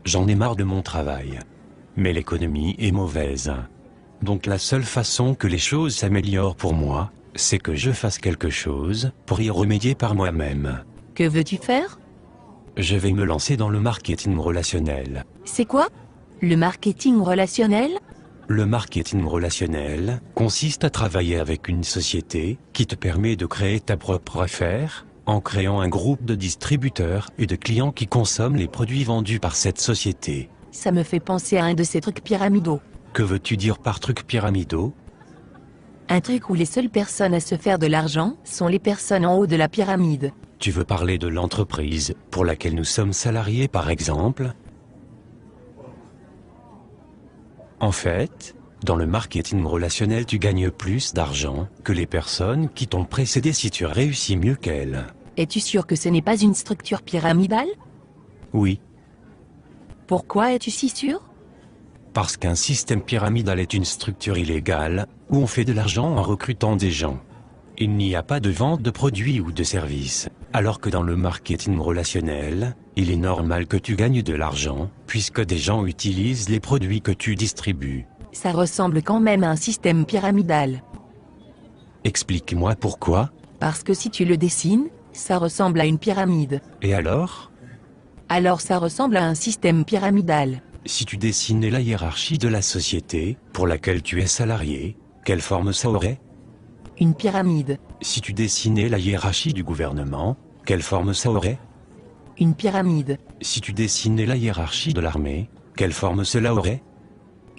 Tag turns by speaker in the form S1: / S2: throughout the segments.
S1: J'en ai marre de mon travail. Mais l'économie est mauvaise. Donc la seule façon que les choses s'améliorent pour moi, c'est que je fasse quelque chose pour y remédier par moi-même.
S2: Que veux-tu faire?
S1: Je vais me lancer dans le marketing relationnel.
S2: C'est quoi? Le marketing relationnel?
S1: Le marketing relationnel consiste à travailler avec une société qui te permet de créer ta propre affaire, en créant un groupe de distributeurs et de clients qui consomment les produits vendus par cette société.
S2: Ça me fait penser à un de ces trucs pyramidaux.
S1: Que veux-tu dire par trucs pyramidaux?
S2: Un truc où les seules personnes à se faire de l'argent sont les personnes en haut de la pyramide.
S1: Tu veux parler de l'entreprise pour laquelle nous sommes salariés par exemple? En fait, dans le marketing relationnel tu gagnes plus d'argent que les personnes qui t'ont précédé si tu réussis mieux qu'elles.
S2: Es-tu sûr que ce n'est pas une structure pyramidale?
S1: Oui,
S2: Pourquoi es-tu si sûr?
S1: parce qu'un système pyramidal est une structure illégale où on fait de l'argent en recrutant des gens. Il n'y a pas de vente de produits ou de services, alors que dans le marketing relationnel, il est normal que tu gagnes de l'argent, puisque des gens utilisent les produits que tu distribues.
S2: Ça ressemble quand même à un système pyramidal.
S1: Explique-moi pourquoi,
S2: Parce que si tu le dessines, ça ressemble à une pyramide.
S1: et alors?
S2: Alors ça ressemble à un système pyramidal.
S1: Si tu dessinais la hiérarchie de la société, pour laquelle tu es salarié, quelle forme ça aurait?
S2: Une pyramide.
S1: Si tu dessinais la hiérarchie du gouvernement, quelle forme ça aurait?
S2: Une pyramide.
S1: Si tu dessinais la hiérarchie de l'armée, quelle forme cela aurait?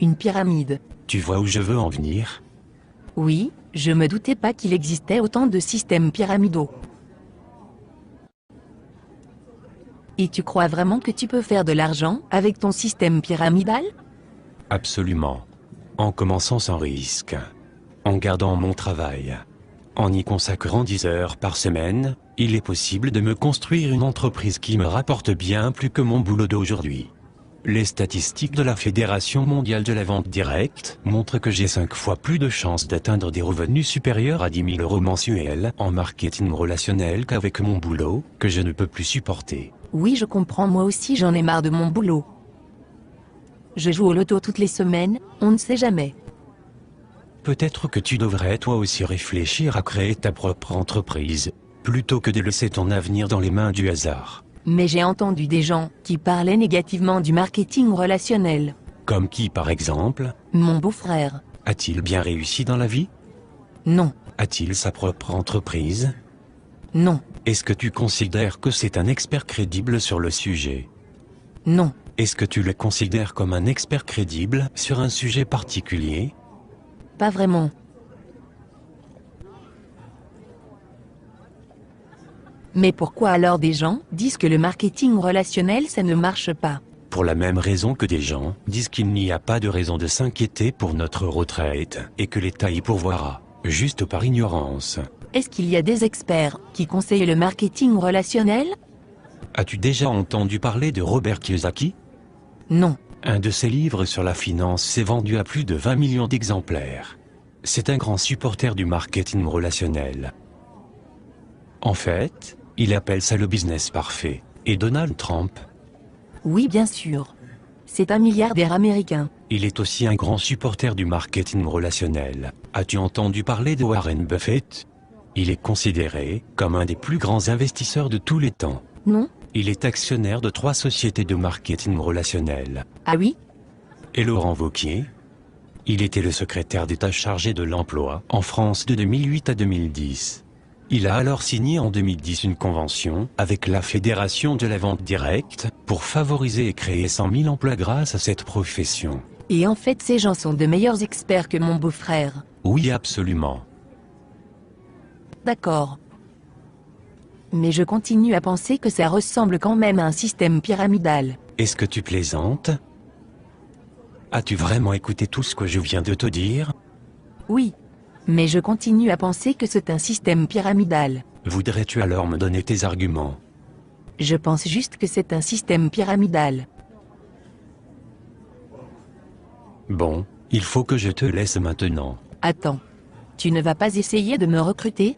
S2: Une pyramide.
S1: Tu vois où je veux en venir?
S2: Oui, je me doutais pas qu'il existait autant de systèmes pyramidaux. Et tu crois vraiment que tu peux faire de l'argent avec ton système pyramidal?
S1: Absolument. En commençant sans risque. En gardant mon travail. En y consacrant 10 heures par semaine, il est possible de me construire une entreprise qui me rapporte bien plus que mon boulot d'aujourd'hui. Les statistiques de la Fédération mondiale de la vente directe montrent que j'ai 5 fois plus de chances d'atteindre des revenus supérieurs à 10 000 € mensuels en marketing relationnel qu'avec mon boulot, que je ne peux plus supporter.
S2: Oui, je comprends, moi aussi j'en ai marre de mon boulot. Je joue au loto toutes les semaines, on ne sait jamais.
S1: Peut-être que tu devrais toi aussi réfléchir à créer ta propre entreprise, plutôt que de laisser ton avenir dans les mains du hasard.
S2: Mais j'ai entendu des gens qui parlaient négativement du marketing relationnel.
S1: Comme qui par exemple?
S2: Mon beau-frère.
S1: A-t-il bien réussi dans la vie?
S2: Non,
S1: A-t-il sa propre entreprise?
S2: non,
S1: Est-ce que tu considères que c'est un expert crédible sur le sujet?
S2: non,
S1: Est-ce que tu le considères comme un expert crédible sur un sujet particulier?
S2: pas vraiment. Mais pourquoi alors des gens disent que le marketing relationnel ça ne marche pas?
S1: Pour la même raison que des gens disent qu'il n'y a pas de raison de s'inquiéter pour notre retraite et que l'État y pourvoira, juste par ignorance.
S2: Est-ce qu'il y a des experts qui conseillent le marketing relationnel?
S1: As-tu déjà entendu parler de Robert Kiyosaki?
S2: Non.
S1: Un de ses livres sur la finance s'est vendu à plus de 20 millions d'exemplaires. C'est un grand supporter du marketing relationnel. En fait, il appelle ça le business parfait. Et Donald Trump?
S2: Oui, bien sûr. C'est un milliardaire américain.
S1: Il est aussi un grand supporter du marketing relationnel. As-tu entendu parler de Warren Buffett? Il est considéré comme un des plus grands investisseurs de tous les temps.
S2: Non?
S1: Il est actionnaire de 3 sociétés de marketing relationnel.
S2: Ah oui?
S1: Et Laurent Wauquiez? Il était le secrétaire d'État chargé de l'emploi en France de 2008 à 2010. Il a alors signé en 2010 une convention avec la Fédération de la vente directe pour favoriser et créer 100 000 emplois grâce à cette profession.
S2: Et en fait ces gens sont de meilleurs experts que mon beau-frère.
S1: Oui, absolument.
S2: D'accord. Mais je continue à penser que ça ressemble quand même à un système pyramidal.
S1: Est-ce que tu plaisantes? As-tu vraiment écouté tout ce que je viens de te dire?
S2: Oui. Mais je continue à penser que c'est un système pyramidal.
S1: Voudrais-tu alors me donner tes arguments?
S2: Je pense juste que c'est un système pyramidal.
S1: Bon, il faut que je te laisse maintenant.
S2: Attends. Tu ne vas pas essayer de me recruter?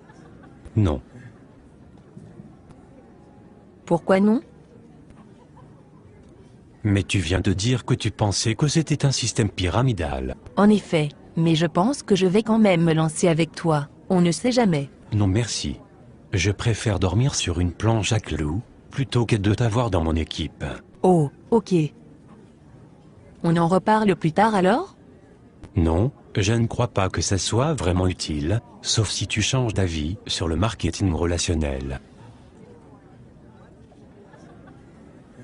S1: Non.
S2: Pourquoi non?
S1: Mais tu viens de dire que tu pensais que c'était un système pyramidal.
S2: En effet, mais je pense que je vais quand même me lancer avec toi, on ne sait jamais.
S1: Non merci. Je préfère dormir sur une planche à clous, plutôt que de t'avoir dans mon équipe.
S2: Oh, ok. On en reparle plus tard alors?
S1: Non, je ne crois pas que ça soit vraiment utile, sauf si tu changes d'avis sur le marketing relationnel.